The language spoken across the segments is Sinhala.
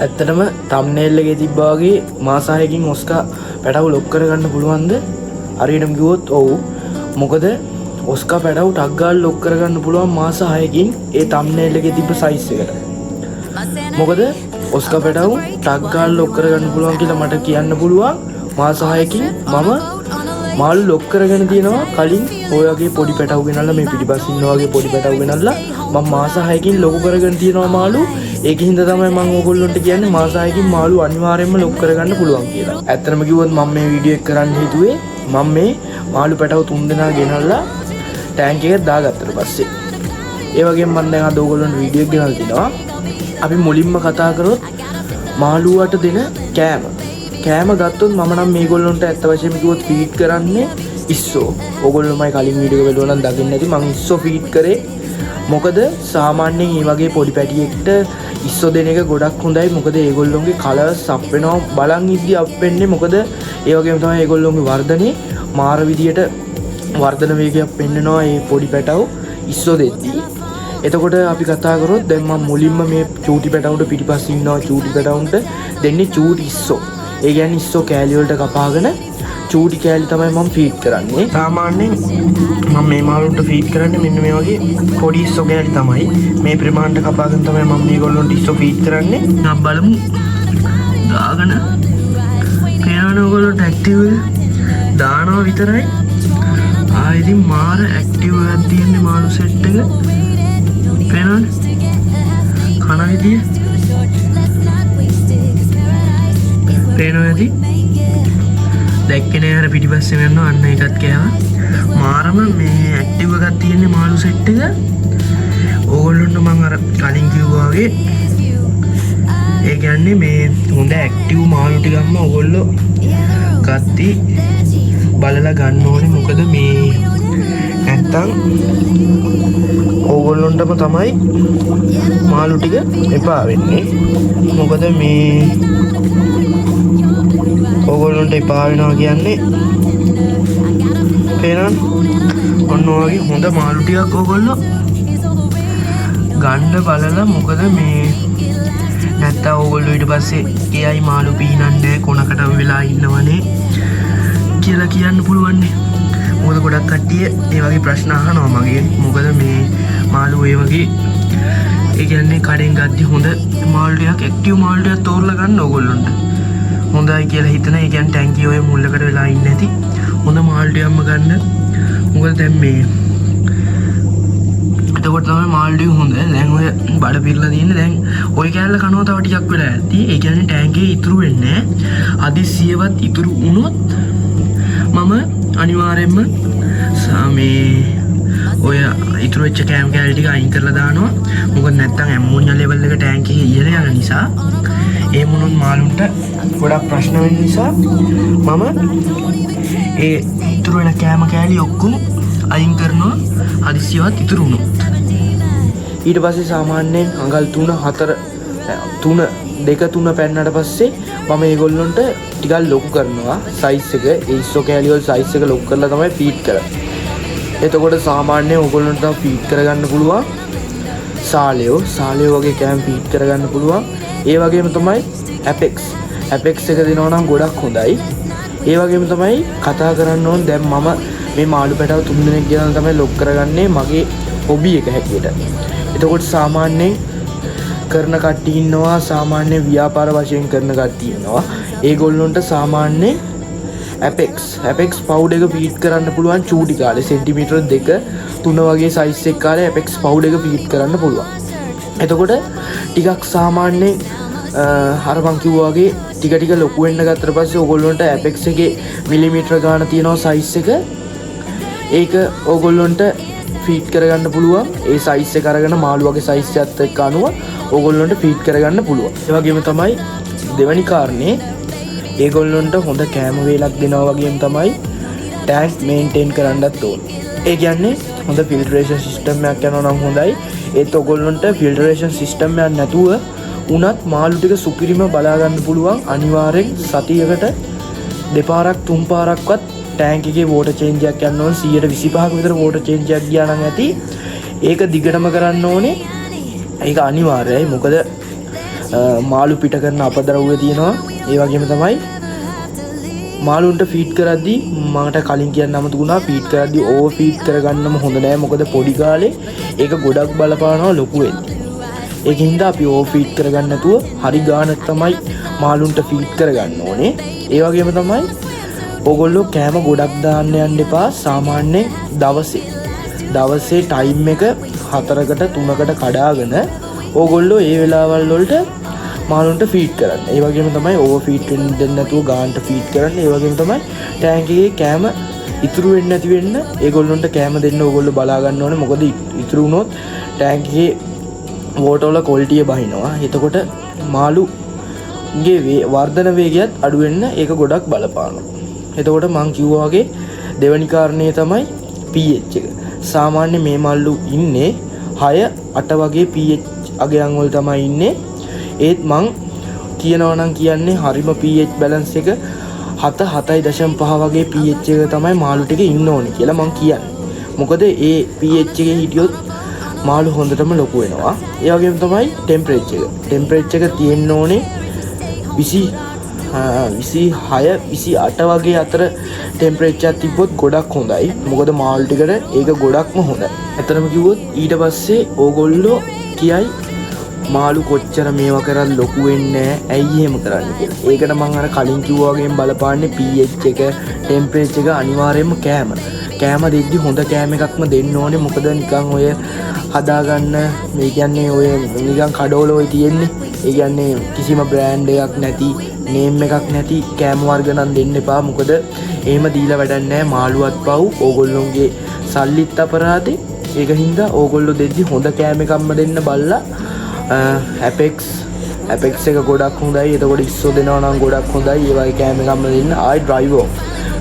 ඇත්තටම තම්නේල් එකේ තිබ්බා වගේ මාස 6කින් ඔස්කා පැටව ලොක් කරගන්න පුළුවන්ද? හරියටම කිව්වොත් ඔව්. මොකද ඔස්කා පැටව ටක් ගාලා ලොක් කරගන්න පුළුවන් මාස 6කින් ඒ තම්නේල් එකේ තිබ්බ සයිස් එකට. මොකද ඔස්කා පැටව ටක් ගාලා ලොක් කරගන්න පුළුවන් කියලා මට කියන්න පුළුවන් මාස 6කින් මම මාළු ලොක් කරගෙන තියෙනවා. කලින් ඔය වගේ පොඩි පැටව ගෙනල්ලා මේ පිටිපස්සේ ඉන්න වගේ පොඩි පැටව ගෙනල්ලා මම මාස 6කින් ලොකු කරගෙන තියෙනවා මාළු. ඒකින් හින්දා තමයි මම ඕගොල්ලන්ට කියන්නේ මාස 6කින් මාළු අනිවාර්යයෙන්ම ලොක් කරගන්න පුළුවන් කියලා. ඇත්තටම කිව්වොත් මම මේ වීඩියෝ එක කරන්න හේතුවේ මම මේ මාළු පැටව 3 දෙනා ගෙනල්ලා ටැංක් එකට දාගත්තට පස්සේ ඒ වගේම මම දැන් අද ඕගොල්ලන්ට වීඩියෝ එක ගෙනල්ලා තිනවා. අපි මුලින්ම කතා කරොත් මාළුවට දෙන කෑම ගත්තොත් මම නම් මේගොල්ලන්ට ඇත්ත වශයෙන්ම කිව්වොත් ෆීඩ් කරන්නේ ඉස්සෝ. ඕගොල්ලෝමයි කලින් වීඩියෝ එක බලුවා නම් දකින්න ඇති මම ඉස්සෝ ෆීඩ් කරේ. මොකද සාමාන්‍යයෙන් මේ වගේ පොඩි පැටියෙක්ට ඉස්සෝ දෙන එක ගොඩක් හොඳයි. මොකද ඒගොල්ලෝගේ කලර්ස් අප් වෙනවා බලන් ඉද්දි අප් වෙන්නේ. මොකද ඒ වගේම තමයි ඒගොල්ලෝගේ වර්ධනේ මාර විදියට වර්ධන වේගයක් පෙන්නනවා මේ පොඩි පැටව ඉස්සෝ දෙද්දී. එතකොට අපි කතා කරොත් දැන් මම මුලින්ම මේ චූටි පැටවුන්ට පිටිපස්සේ ඉන්නවා චූටි පැටවුන්ට දෙන්නේ චූටි ඉස්සෝ. ඒ කියන්නේ ඉස්සෝ කෑලි වලට කපාගෙන චූටි කෑලි තමයි මම ෆීඩ් කරන්නේ. සාමාන්‍යයෙන් මම මේ මාළුන්ට ෆීඩ් කරන්නේ මෙන්න මේ වගේ පොඩි ඉස්සෝ කෑලි තමයි. මේ ප්‍රමාණයට කපාගෙන තමයි මම මේගොල්ලන්ට ඉස්සෝ ෆීඩ් කරන්නේ. නම් බලමු. දාගෙන පේනවනේ ඔයගොල්ලන්ට ඇක්ටිව් දානවා විතරයි. ඉතින් මාර ඇක්ටිව් එකක් තියෙන්නේ මාළු සෙට් එක. පේනවනේ? කන විදිය. පේනවා ඇති? දැක්කේ නෑ අර පිටිපස්සෙම යනවා අන්න ඒකත් කෑවා. මාරම මේ ඇක්ටිව් එකක් තියෙන්නේ මාළු සෙට් එක. ඕගොල්ලොන්ට මම අර කලින් කිව්වා වගේ ඒ කියන්නේ මේ හොඳ ඇක්ටිව් මාළු ටිකක්ම ඕගොල්ලෝ ගත්ති බලලා ගන්න ඕනේ. මොකද මේ නැත්තම් ඕගොල්ලොන්ටම තමයි මාළු ටික එපා වෙන්නේ. මොකද මේ ඕගොල්ලොන්ට එපා වෙනවා කියන්නේ පේනවනේ ඔන්න ඔයගේ හොඳ මාළු ටිකක් ඕගොල්ලෝ ගන්න බලලා. මොකද මේ නැත්තම් ඕගොල්ලෝ ඊට පස්සේ එයයි මාළු පීනන්නේ කොනකට වෙලා ඉන්නවනේ කියලා කියන්න පුළුවන්නේ. මොකද ගොඩක් කට්ටිය ඒ වගේ ප්‍රශ්න අහනවා මගෙන්. මොකද මේ මාළු ඒ වගේ ඒ කියන්නේ කඩෙන් ගද්දි හොඳ මාළු ටිකක් ඇක්ටිව් මාළු ටිකක් තෝරලා ගන්න ඕගොල්ලන්ට හොඳයි කියලා හිතන. ඒ කියන්නේ ටැංකිය ඔය මුල්ලකට වෙලා ඉන්නේ නැති හොඳ මාළු ටිකක්ම ගන්න. මොකද දැන් මේ එතකොට තමයි මාළු ටික හොඳ. දැන් ඔය බඩ පිරලා තියෙන්නේ. දැන් ඔය කෑල්ල කනවා තව ටිකක් වෙලා ඇති. ඒ කියන්නේ ටැංකියේ ඉතුරු වෙන්නේ නැහැ. හදිස්සියවත් ඉතුරු වුණොත් මම අනිවාර්යෙන්ම මේ ඔය ඉතුරු වෙච්ච කෑම කෑලි ටික අයින් කරලා දානවා. මොකද නැත්තම් ඇමෝනියා ලෙවල් එක ටැංකියේ ඉහළ යන නිසා ඒ මොනොත් මාළුන්ට ගොඩක් ප්‍රශ්න වෙන නිසා මම ඒ ඉතුරු වෙන කෑම කෑලි ඔක්කොම අයින් කරනවා හදිස්සියවත් ඉතුරු වුණොත්. ඊට පස්සේ සාමාන්‍යයෙන් අඟල් 2 පැන්නට පස්සේ මම ඒගොල්ලොන්ට ටිකක් ලොකු කරනවා සයිස් එක. ඒ ඉස්සෝ කෑලි වල සයිස් එක ලොකු කරලා තමයි ෆීඩ් කරන්නේ. එතකොට සාමාන්‍යයෙන් ඕගොල්ලන්ට තව ෆීඩ් කරගන්න පුළුවන් සාලයෝ වගේ කෑම ෆීඩ් කරගන්න පුළුවන්. ඒ වගේම තමයි ඇපෙක්ස් එක දෙනවා නම් ගොඩක් හොඳයි. ඒ වගේම තමයි කතා කරන්න ඕන දැන් මම මේ මාළු පැටව 3 දෙනෙක් ගෙනල්ලා තමයි ලොක් කරගන්නේ මගේ හොබි එක හැටියට. එතකොට සාමාන්‍යයෙන් කරන කට්ටිය ඉන්නවා සාමාන්‍ය ව්‍යාපාර වශයෙන් කරන කට්ටිය ඉන්නවා. ඒගොල්ලොන්ට සාමාන්‍ය ඇපෙක්ස් පවුඩ් එක ෆීඩ් කරන්න පුළුවන් චූටි කාලේ සෙන්ටිමීටර් 2-3 වගේ සයිස් එක කාලේ ඇපෙක්ස් පවුඩ් එක ෆීඩ් කරන්න පුළුවන්. එතකොට ටිකක් සාමාන්‍ය අර මං කිව්වා වගේ ටික ලොකු වෙන්න ගත්තට පස්සේ ඕගොල්ලොන්ට ඇපෙක්ස් එකේ මිලිමීටර ගාන තියෙනවා සයිස් එක. ඒක ඕගොල්ලොන්ට ෆීඩ් කරගන්න පුළුවන්. ඒ සයිස් එක අරගෙන මාළු වගේ සයිස් එකත් එක්ක අනුව ඕගොල්ලොන්ට ෆීඩ් කරගන්න පුළුවන්. ඒ වගේම තමයි දෙවැනි කාරණේ ඒගොල්ලොන්ට හොඳ කෑම වේලක් දෙනවා වගේම තමයි ටැංක් මේන්ටේන් කරන්නත් ඕනේ. ඒ කියන්නේ හොඳ ෆිල්ටරේෂන් සිස්ටම් එකක් යනවා නම් හොඳයි. ඒත් ඕගොල්ලොන්ට ෆිල්ටරේෂන් සිස්ටම් එකක් නැතුව උනත් මාළු ටික සුපිරිම බලා ගන්න පුළුවන්. අනිවාර්යෙන් සතියකට දෙපාරක් තුන් පාරක්වත් ටැංක් එකේ වෝටර් චේන්ජ් එකක් යන්න ඕනේ. 125ක විතර වෝටර් චේන්ජ් එකක් ගියා නම් ඇති. ඒක දිගටම කරන්න ඕනේ. ඒක අනිවාර්යයි. මොකද මාළු පිට කරන අපද්‍රව්‍ය තියෙනවා. ඒ වගේම තමයි මාළුන්ට ෆීඩ් කරද්දී මට කලින් කියන්න අමතකුණා ෆීඩ් කරද්දී ඕවර් ෆීඩ් කරගන්නම හොඳ නෑ. මොකද පොඩි කාලේ ඒක ගොඩක් බලපානවා ලොකු වෙද්දී. ඒකින්ද අපි ඕවර් ෆීඩ් කරගන්න නැතුව හරි ගානක් තමයි මාළුන්ට ෆීඩ් කරගන්න ඕනේ. ඒ වගේම තමයි ඕගොල්ලෝ කෑම ගොඩක් දාන්න යන්න එපා. සාමාන්‍යයෙන් දවසේ ටයිම් එක 4කට 3කට කඩාගෙන ඕගොල්ලෝ ඒ වෙලාවල් වලට මාළුන්ට ෆීඩ් කරන්න. ඒ වගේම තමයි ඕවර් ෆීඩ් වෙන්න නැතුව ගානට ෆීඩ් කරන්න. ඒ වගේම තමයි ටැංක් එකේ කෑම ඉතුරු වෙන්නේ නැති වෙන්න ඒගොල්ලන්ට කෑම දෙන්න ඕගොල්ලෝ බලා ගන්න ඕනේ. මොකද ඉතුරු වුණොත් ටැංක් එකේ වෝටර් වල ක්වොලිටිය බහිනවා. එතකොට මාළුගේ වර්ධන වේගයත් අඩු වෙන්න ඒක ගොඩක් බලපානවා. එතකොට මං කිව්වා වගේ දෙවෙනි කාරණේ තමයි pH එක. සාමාන්‍ය මේ මල්ලු ඉන්නේ 6-8 වගේ pH අගයන් වල තමයි ඉන්නේ. ඒත් මං කියනවා නම් කියන්නේ හරිම pH බැලන්ස් එක 7.5 වගේ pH එක තමයි මාළු ටික ඉන්න ඕනේ කියලා මං කියන්නේ. මොකද ඒ pH එකේ හිටියොත් මාළු හොඳටම ලොකු වෙනවා. ඒ වගේම තමයි ටෙම්පරේචර් එක තියෙන්න ඕනේ 26-28 වගේ අතර ටෙම්පරේචර් තිබ්බොත් ගොඩක් හොඳයි. මොකද මාළු ටිකට ඒක ගොඩක්ම හොඳයි. ඇත්තටම කිව්වොත් ඊට පස්සේ ඕගොල්ලෝ කියයි මාළු කොච්චර මේවා කරත් ලොකු වෙන්නේ නැහැ. ඇයි එහෙම කරන්නේ කියලා. ඒකට මම අර කලින් කිව්වා වගේම බලපාන්නේ pH එක, ටෙම්පරේචර් එක අනිවාර්යයෙන්ම කෑම දෙද්දි හොඳ කෑම එකක්ම දෙන්න ඕනේ. මොකද නිකන් ඔය හදාගන්න මේ කියන්නේ ඔය නිකන් කඩවල ඔය තියෙන්නේ. ඒ කියන්නේ කිසිම බ්‍රෑන්ඩ් එකක් නැති, නේම් එකක් නැති කෑම වර්ග නම් දෙන්න එපා. මොකද එහෙම දීලා වැඩක් නැහැ. මාළුවත් පව්, ඕගොල්ලෝගේ සල්ලිත් අපරාධේ. ඒක හින්දා ඕගොල්ලෝ දෙද්දි හොඳ කෑම එකක්ම දෙන්න බලලා Apex එක ගොඩක් හොඳයි. එතකොට ඉස්සෝ දෙනවා නම් ගොඩක් හොඳයි. ඒ වගේ කෑම එකක්ම දෙන්න. ආයි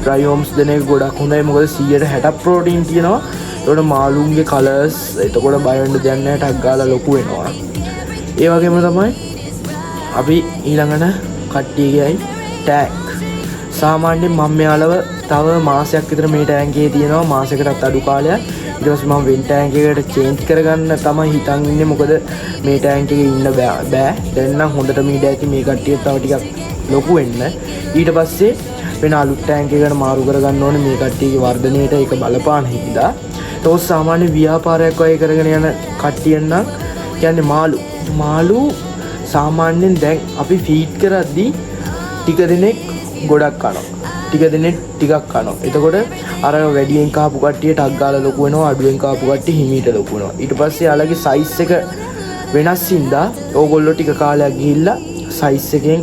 dry worms දෙන එක ගොඩක් හොඳයි. මොකද 160 ප්‍රෝටීන් තියෙනවා. ඒකට මාළුන්ගේ කලර්ස් එතකොට බය වෙන්න දෙයක් නැහැ. ටක් ගාලා ලොකු වෙනවා. ඒ වගේම තමයි අපි ඊළඟට කට්ටියගේයි ටැග්. සාමාන්‍යයෙන් මම මෙයාලව තව මාසයක් විතර මේ ටැංක් එකේ තියෙනවා. මාසයකටත් අඩු කාලයක්. ඊට පස්සේ මම වෙන ටැංක් එකකට චේන්ජ් කරගන්න තමයි හිතන් ඉන්නේ. මොකද මේ ටැංක් එකේ ඉන්න බෑ. දැන් නම් හොඳටම ඉඩ ඇති මේ කට්ටිය තව ටිකක් ලොකු වෙන්න. ඊට පස්සේ වෙන අලුත් ටැංක් එකකට මාරු කරගන්න ඕනේ මේ කට්ටියගේ වර්ධනයට ඒක බලපාන හින්දා. ඒත් සාමාන්‍ය ව්‍යාපාරයක් වගේ කරගෙන යන කට්ටියන් නම් කියන්නේ මාළු සාමාන්‍යයෙන් දැන් අපි ෆීඩ් කරද්දී ටික දෙනෙක් ගොඩක් කනවා. ටික දෙනෙක් ටිකක් කනවා. එතකොට අර වැඩියෙන් කාපු කට්ටිය ටක් ගාලා ලොකු වෙනවා. අඩුවෙන් කාපු කට්ටිය හිමීට ලොකු වෙනවා. ඊට පස්සේ යාළගේ සයිස් එක වෙනස් හින්දා ඕගොල්ලෝ ටික කාලයක් ගිහිල්ලා සයිස් එකෙන්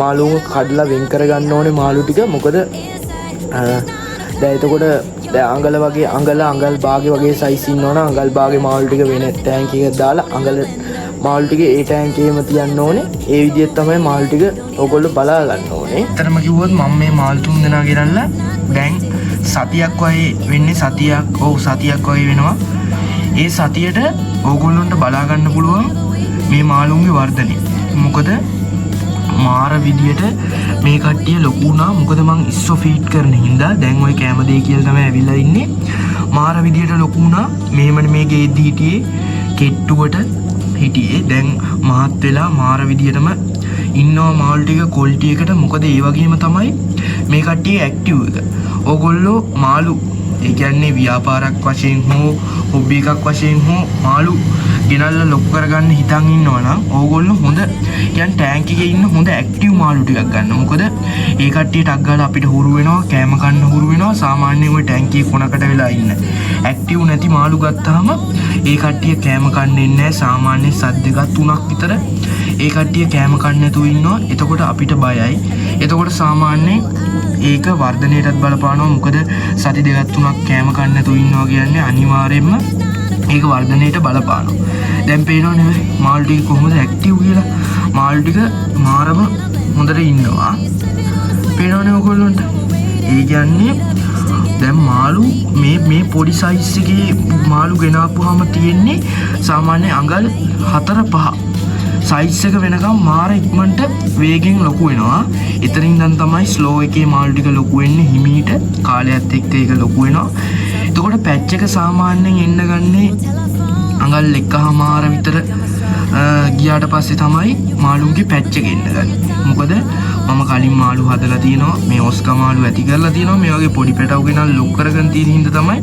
මාළුව කඩලා වෙන් කරගන්න ඕනේ මාළු ටික. මොකද දැන් එතකොට දැන් අඟල භාගේ වගේ සයිස් ඉන්නවනම් අඟල් භාගේ මාළු ටික වෙන ටැංක් එකකට දාලා අඟල මාළු ටික ඒ ටැංක් එකේම තියන්න ඕනේ. ඒ විදිහට තමයි මාළු ටික ඕගොල්ලෝ බලා ගන්න ඕනේ. ඇත්තටම කිව්වොත් මම මේ මාළු 3 දෙනා ගෙනල්ලා දැන් සතියක් වගේ වෙන්නේ. සතියක් වගේ වෙනවා. ඒ සතියට ඕගොල්ලොන්ට බලා ගන්න පුළුවන් මේ මාළුන්ගේ වර්ධනය. මොකද මාර විදියට මේ කට්ටිය ලොකු වුණා. මොකද මං ඉස්සෝ ෆීඩ් කරන හින්දා දැන් ওই කැම දෙයි කියලා තමයි ඇවිල්ලා ඉන්නේ. මාර විදියට ලොකු වුණා. මේමනේ මේ ගේද්දි හිටියේ කෙට්ටුවට හිටියේ. දැන් මහත් වෙලා මාර විදියටම ඉන්නවා මාළු ටික ක්වොලිටි එකට. මොකද ඒ වගේම තමයි මේ කට්ටිය ඇක්ටිව් එක. ඕගොල්ලෝ මාළු ඒ කියන්නේ ව්‍යාපාරයක් වශයෙන් හෝ හොබි එකක් වශයෙන් හෝ මාළු ගෙනල්ලා ලොකු කරගන්න හිතන් ඉන්නවා නම් ඕගොල්ලෝ හොඳ කියන්නේ ටැංක් එකේ ඉන්න හොඳ ඇක්ටිව් මාළු ටිකක් ගන්න. මොකද ඒ කට්ටියට ටක් ගාලා අපිට හුරු වෙනවා, කෑම කන්න හුරු වෙනවා. සාමාන්‍යයෙන් ওই ටැංක් එකේ කොනකට වෙලා ඉන්න ඇක්ටිව් නැති මාළු ගත්තාම ඒ කට්ටිය කෑම කන්නේ නැහැ. සාමාන්‍යයෙන් සත් දෙකක් තුනක් විතර ඒ කට්ටිය කෑම කන්නේ නැතුව ඉන්නවා. එතකොට අපිට බයයි. එතකොට සාමාන්‍යයෙන් ඒක වර්ධනයටත් බලපානවා. මොකද සති දෙකක් තුනක් කෑම කන්නේ නැතුව ඉන්නවා කියන්නේ අනිවාර්යයෙන්ම ඒක වර්ධනයට බලපානවා. දැන් පේනව නෙවෙයි මාළු ටික කොහොමද ඇක්ටිව් කියලා. මාළු ටික මාරම හොඳට ඉන්නවා. පේනවනේ ඔයගොල්ලන්ට. ඒ කියන්නේ දැන් මාළු මේ පොඩි සයිස් එකේ මාළු ගෙනාපුවාම තියෙන්නේ සාමාන්‍ය අඟල් 4-5 සයිස් එක වෙනකම් මාර ඉක්මනට වේගෙන් ලොකු වෙනවා. එතනින් දැන් තමයි ස්ලෝ එකේ මාළු ටික ලොකු වෙන්නේ. හිමීට කාලයත් එක්ක ඒක ලොකු වෙනවා. එතකොට පැච් එක සාමාන්‍යයෙන් එන්න ගන්නේ අඟල් 1.5 විතර ගියාට පස්සේ තමයි මාළුන්ගේ පැච් එක එන්න ගන්නේ. මොකද මම කලින් මාළු හදලා තියෙනවා. මේ ඔස්කා මාළු ඇති කරලා තියෙනවා. මේ වගේ පොඩි පැටවු ගෙනල් ලොක් කරගෙන තියෙන හින්දා තමයි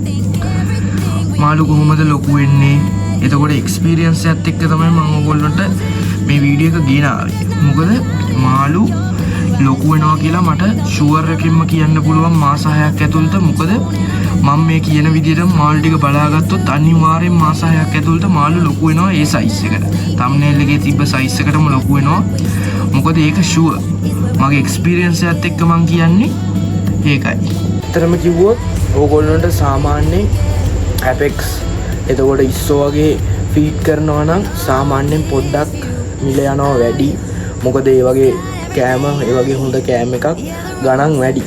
මාළු කොහොමද ලොකු වෙන්නේ. එතකොට එක්ස්පීරියන්ස් එකත් එක්ක තමයි මම ඔයගොල්ලන්ට මේ වීඩියෝ එක ගෙන ආවේ. මොකද මාළු ලොකු වෙනවා කියලා මට ෂුවර් එකකින්ම කියන්න පුළුවන් මාස 6ක් ඇතුළත. මොකද මම මේ කියන විදිහට මාළු ටික බලාගත්තොත් අනිවාර්යෙන් මාස 6ක් ඇතුළත මාළු ලොකු වෙනවා ඒ සයිස් එකට. තම්බ්නේල් එකේ තිබ්බ සයිස් එකටම ලොකු වෙනවා. මොකද ඒක ෂුවර්. මගේ එක්ස්පීරියන්ස් එකත් එක්ක මම කියන්නේ ඒකයි. ඇත්තටම කිව්වොත් ඕගොල්ලන්ට සාමාන්‍යයෙන් ඇපෙක්ස් එතකොට ඉස්සෝ වගේ ෆීඩ් කරනවා නම් සාමාන්‍යයෙන් පොඩ්ඩක් මිල යනවා වැඩි. මොකද ඒ වගේ කෑම ඒ වගේ හොඳ කෑම එකක් ගණන් වැඩි.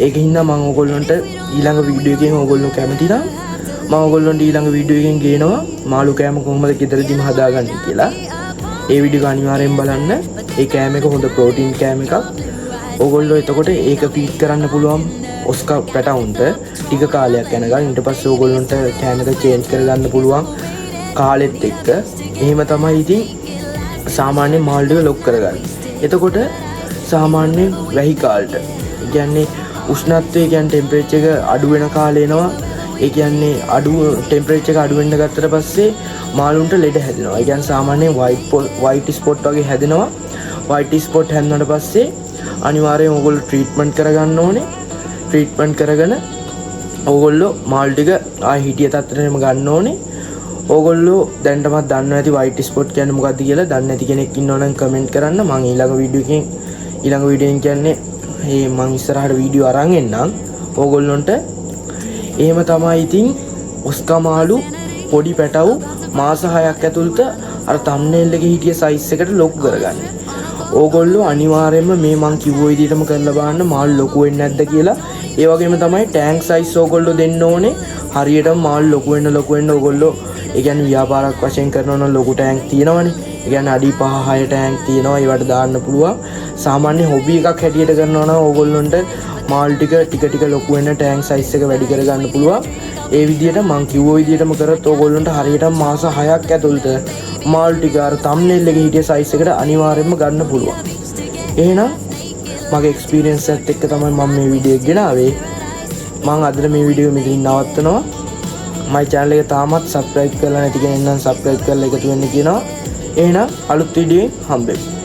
ඒකින්ද මම ඔයගොල්ලන්ට ඊළඟ වීඩියෝ එකෙන් ඔයගොල්ලෝ කැමති නම් මම ඔයගොල්ලන්ට ඊළඟ වීඩියෝ එකෙන් ගේනවා මාළු කෑම කොහොමද ගෙදරදීම හදාගන්නේ කියලා. ඒ වීඩියෝ එක අනිවාර්යෙන් බලන්න. ඒ කෑම එක හොඳ ප්‍රෝටීන් කෑම එකක්. ඔයගොල්ලෝ එතකොට ඒක ෆීඩ් කරන්න පුළුවන් ඔස්කා පැටවුන්ට ටික කාලයක් යනකම්. ඊට පස්සේ ඔයගොල්ලන්ට කෑම එක චේන්ජ් කරගන්න පුළුවන් කාලෙත් එක්ක. එහෙම තමයි ඉතින් සාමාන්‍ය මාළු ටික ලොක් කරගන්නේ. එතකොට සාමාන්‍ය වැහි කාලට කියන්නේ උෂ්ණත්වය කියන්නේ ටෙම්පරේචර් එක අඩු වෙන කාලේ එනවා. ඒ කියන්නේ අඩු ටෙම්පරේචර් එක අඩු වෙන්න ගත්තට පස්සේ මාළුන්ට ලෙඩ හැදෙනවා. ඒ කියන්නේ සාමාන්‍යයෙන් වයිට් ස්පොට් වගේ හැදෙනවා. වයිට් ස්පොට් හැදුනට පස්සේ අනිවාර්යෙන් ඕගොල්ලෝ ට්‍රීට්මන්ට් කරගන්න ඕනේ. ට්‍රීට්මන්ට් කරගෙන ඕගොල්ලෝ මාළු ටික ආයෙ හිටිය තත්ත්වෙටම ගන්න ඕනේ. ඕගොල්ලෝ දැන්ටමත් දන්නවා ඇති වයිට් ස්පොට් කියන්නේ මොකක්ද කියලා. දන්නේ නැති කෙනෙක් ඉන්නවා නම් කමෙන්ට් කරන්න. මම ඊළඟ වීඩියෝ එකෙන් කියන්නේ මම ඉස්සරහට වීඩියෝ අරන් එන්නම් ඕගොල්ලොන්ට. එහෙම තමයි ඉතින් ඔස්කා මාළු පොඩි පැටවු මාස 6ක් ඇතුළත අර තම්බ්නේල් එකේ හිටිය සයිස් එකට ලොකු කරගන්න. ඕගොල්ලෝ අනිවාර්යයෙන්ම මේ මං කිව්ව විදිහටම කරලා බලන්න මාළු ලොකු වෙන්නේ නැද්ද කියලා. ඒ වගේම තමයි ටැංක් සයිස් ඕගොල්ලෝ දෙන්න ඕනේ. හරියටම මාළු ලොකු වෙන්න ඕගොල්ලෝ ඒ කියන්නේ ව්‍යාපාරයක් වශයෙන් කරනවා නම් ලොකු ටැංක් තියෙනවනේ. ඒ කියන්නේ අඩි 5-6 ටැංක් තියෙනවා. ඒවට දාන්න පුළුවන්. සාමාන්‍ය හොබි එකක් හැටියට කරනවා නම් ඕගොල්ලොන්ට මාළු ටික ලොකු වෙන්න ටැංක් සයිස් එක වැඩි කරගන්න පුළුවන්. ඒ විදිහට මං කිව්ව විදිහටම කරත් ඕගොල්ලන්ට හරියටම මාස 6ක් ඇතුළත මාළු ටික අර තම්බ්නේල් එකේ හිටිය සයිස් එකට අනිවාර්යයෙන්ම ගන්න පුළුවන්. එහෙනම් මගේ එක්ස්පීරියන්ස් එකත් එක්ක තමයි මම මේ වීඩියෝ එක ගෙනාවේ. මම අද මේ වීඩියෝ මෙතනින් නවත්තනවා. මයි channel එක තාමත් subscribe කරලා නැති කෙනෙක් නම් subscribe කරලා එකතු වෙන්න කියනවා. එහෙනම් අලුත් වීඩියෝෙන් හම්බෙමු.